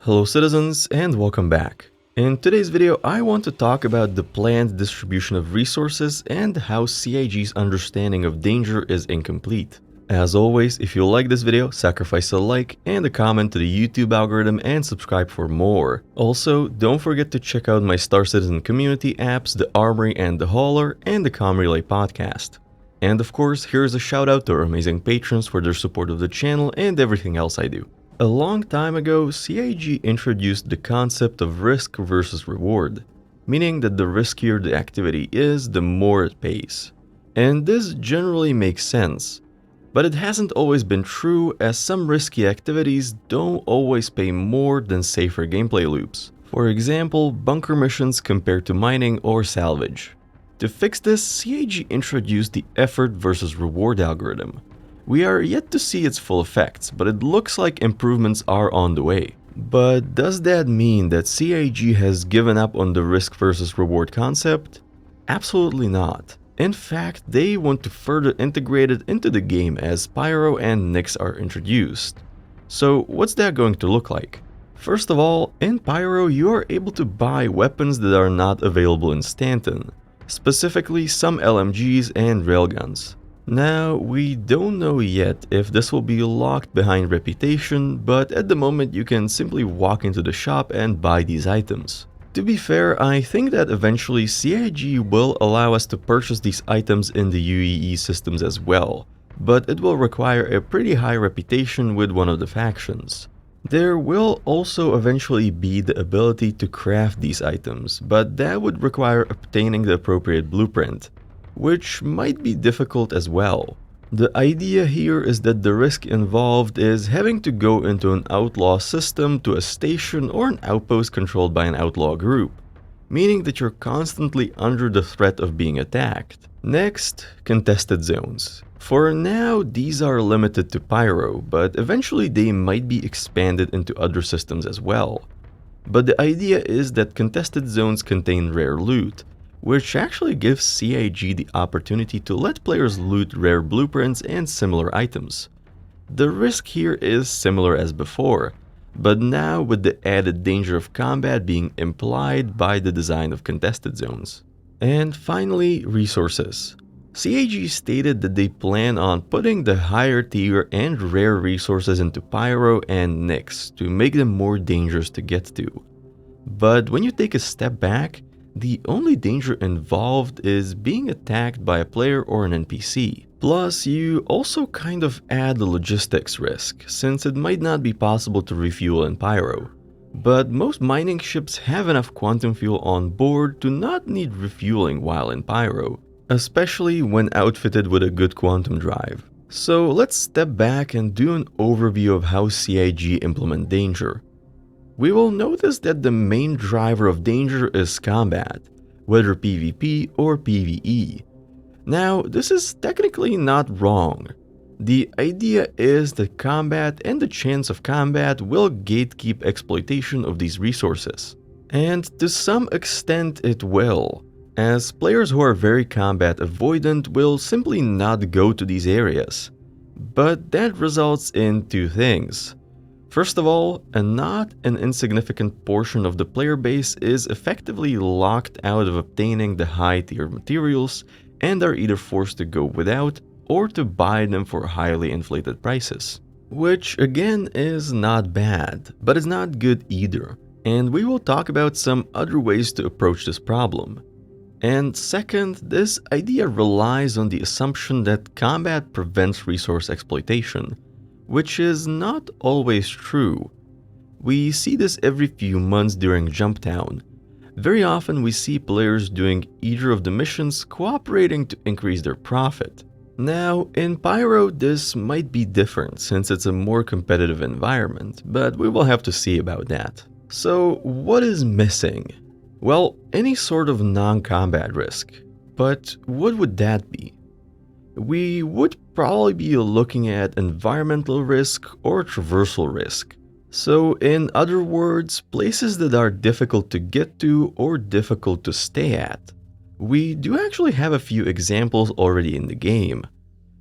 Hello citizens and welcome back. In today's video I want to talk about the planned distribution of resources and how CIG's understanding of danger is incomplete. As always, if you like this video, sacrifice a like and a comment to the YouTube algorithm and subscribe for more. Also, don't forget to check out my Star Citizen community apps, the Armory and the Hauler, and the Comm Relay podcast. And of course, here's a shout out to our amazing patrons for their support of the channel and everything else I do. A long time ago, CIG introduced the concept of risk versus reward, meaning that the riskier the activity is, the more it pays. And this generally makes sense, but it hasn't always been true, as some risky activities don't always pay more than safer gameplay loops. For example, bunker missions compared to mining or salvage. To fix this, CIG introduced the effort versus reward algorithm. We are yet to see its full effects, but it looks like improvements are on the way. But does that mean that CIG has given up on the risk versus reward concept? Absolutely not. In fact, they want to further integrate it into the game as Pyro and Nyx are introduced. So what's that going to look like? First of all, in Pyro you are able to buy weapons that are not available in Stanton, specifically some LMGs and railguns. Now, we don't know yet if this will be locked behind reputation, but at the moment you can simply walk into the shop and buy these items. To be fair, I think that eventually CIG will allow us to purchase these items in the UEE systems as well, but it will require a pretty high reputation with one of the factions. There will also eventually be the ability to craft these items, but that would require obtaining the appropriate blueprint, which might be difficult as well. The idea here is that the risk involved is having to go into an outlaw system to a station or an outpost controlled by an outlaw group, meaning that you're constantly under the threat of being attacked. Next, contested zones. For now, these are limited to Pyro, but eventually they might be expanded into other systems as well. But the idea is that contested zones contain rare loot, which actually gives CIG the opportunity to let players loot rare blueprints and similar items. The risk here is similar as before, but now with the added danger of combat being implied by the design of contested zones. And finally, resources. CIG stated that they plan on putting the higher tier and rare resources into Pyro and Nyx to make them more dangerous to get to. But when you take a step back, the only danger involved is being attacked by a player or an NPC. Plus, you also kind of add the logistics risk, since it might not be possible to refuel in Pyro. But most mining ships have enough quantum fuel on board to not need refueling while in Pyro, especially when outfitted with a good quantum drive. So let's step back and do an overview of how CIG implement danger. We will notice that the main driver of danger is combat, whether PvP or PvE. Now, this is technically not wrong. The idea is that combat and the chance of combat will gatekeep exploitation of these resources. And to some extent it will, as players who are very combat avoidant will simply not go to these areas. But that results in two things. First of all, a not an insignificant portion of the player base is effectively locked out of obtaining the high tier materials and are either forced to go without or to buy them for highly inflated prices. Which again is not bad, but it's not good either, and we will talk about some other ways to approach this problem. And second, this idea relies on the assumption that combat prevents resource exploitation, which is not always true. We see this every few months during Jumptown. Very often we see players doing either of the missions cooperating to increase their profit. Now, in Pyro this might be different since it's a more competitive environment, but we will have to see about that. So what is missing? Well, any sort of non-combat risk. But what would that be? We would probably be looking at environmental risk or traversal risk. So in other words, places that are difficult to get to or difficult to stay at. We do actually have a few examples already in the game.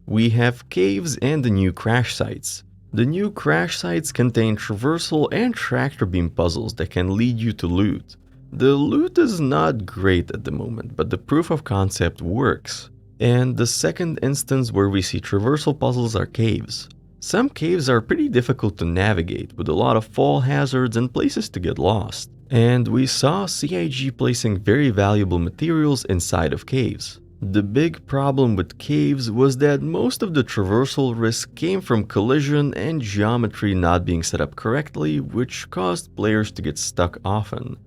We have caves and the new crash sites, The new crash sites contain traversal and tractor beam puzzles that can lead you to loot. The loot is not great at the moment, but the proof of concept works. And the second instance where we see traversal puzzles are caves. Some caves are pretty difficult to navigate, with a lot of fall hazards and places to get lost. And we saw CIG placing very valuable materials inside of caves. The big problem with caves was that most of the traversal risk came from collision and geometry not being set up correctly, which caused players to get stuck often.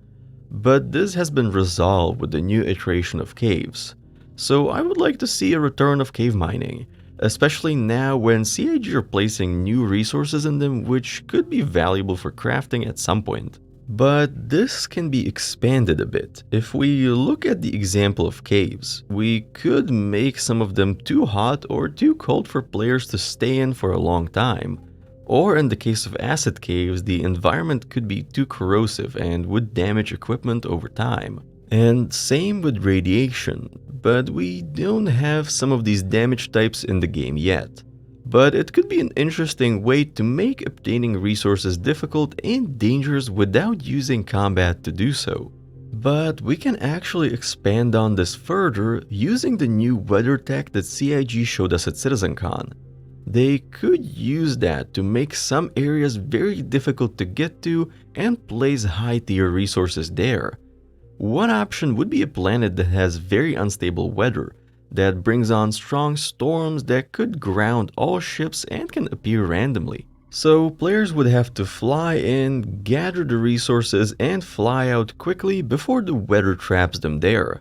But this has been resolved with the new iteration of caves. So I would like to see a return of cave mining, especially now when CIG are placing new resources in them which could be valuable for crafting at some point. But this can be expanded a bit. If we look at the example of caves, we could make some of them too hot or too cold for players to stay in for a long time. Or in the case of acid caves, the environment could be too corrosive and would damage equipment over time. And same with radiation, but we don't have some of these damage types in the game yet. But it could be an interesting way to make obtaining resources difficult and dangerous without using combat to do so. But we can actually expand on this further using the new weather tech that CIG showed us at CitizenCon. They could use that to make some areas very difficult to get to and place high tier resources there. One option would be a planet that has very unstable weather, that brings on strong storms that could ground all ships and can appear randomly. So players would have to fly in, gather the resources, and fly out quickly before the weather traps them there.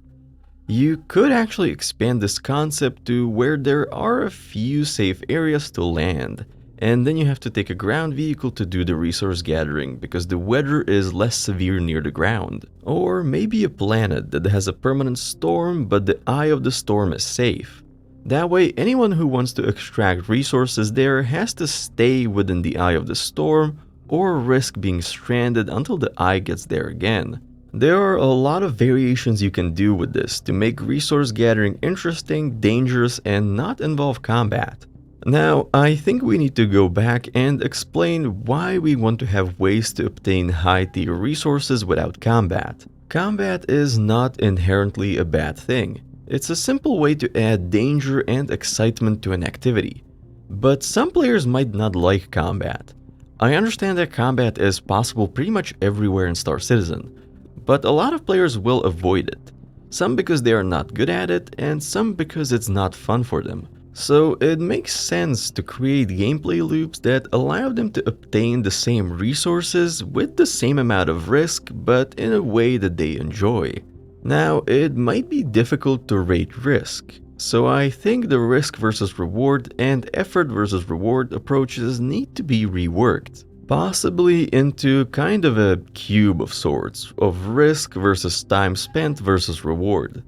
You could actually expand this concept to where there are a few safe areas to land, and then you have to take a ground vehicle to do the resource gathering because the weather is less severe near the ground. Or maybe a planet that has a permanent storm but the eye of the storm is safe. That way anyone who wants to extract resources there has to stay within the eye of the storm or risk being stranded until the eye gets there again. There are a lot of variations you can do with this to make resource gathering interesting, dangerous, and not involve combat. Now, I think we need to go back and explain why we want to have ways to obtain high tier resources without combat. Combat is not inherently a bad thing. It's a simple way to add danger and excitement to an activity. But some players might not like combat. I understand that combat is possible pretty much everywhere in Star Citizen, but a lot of players will avoid it. Some because they are not good at it, and some because it's not fun for them. So it makes sense to create gameplay loops that allow them to obtain the same resources with the same amount of risk, but in a way that they enjoy. Now, it might be difficult to rate risk, so I think the risk versus reward and effort versus reward approaches need to be reworked. Possibly into kind of a cube of sorts, of risk versus time spent versus reward.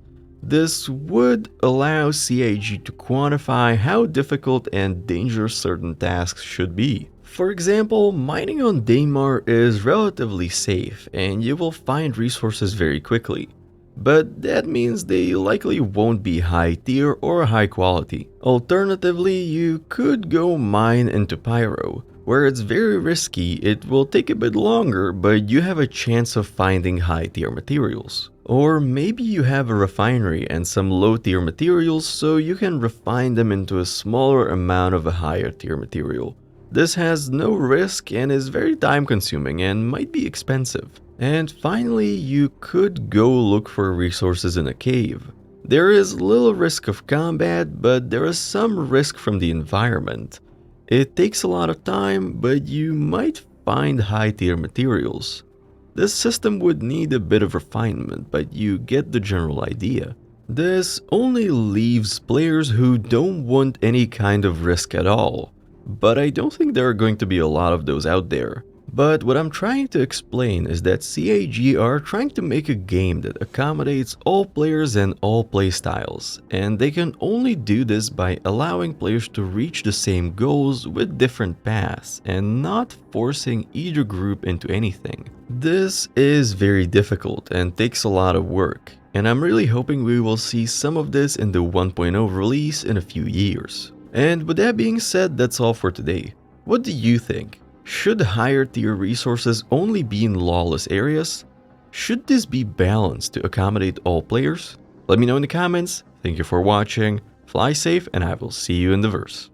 This would allow CIG to quantify how difficult and dangerous certain tasks should be. For example, mining on Daymar is relatively safe and you will find resources very quickly. But that means they likely won't be high tier or high quality. Alternatively, you could go mine into Pyro, where it's very risky, it will take a bit longer, but you have a chance of finding high tier materials. Or maybe you have a refinery and some low tier materials, so you can refine them into a smaller amount of a higher tier material. This has no risk and is very time consuming and might be expensive. And finally, you could go look for resources in a cave. There is little risk of combat, but there is some risk from the environment. It takes a lot of time, but you might find high tier materials. This system would need a bit of refinement, but you get the general idea. This only leaves players who don't want any kind of risk at all, but I don't think there are going to be a lot of those out there. But what I'm trying to explain is that CIG are trying to make a game that accommodates all players and all playstyles, and they can only do this by allowing players to reach the same goals with different paths and not forcing either group into anything. This is very difficult and takes a lot of work, and I'm really hoping we will see some of this in the 1.0 release in a few years. And with that being said, that's all for today. What do you think? Should higher tier resources only be in lawless areas? Should this be balanced to accommodate all players? Let me know in the comments. Thank you for watching, fly safe, and I will see you in the verse.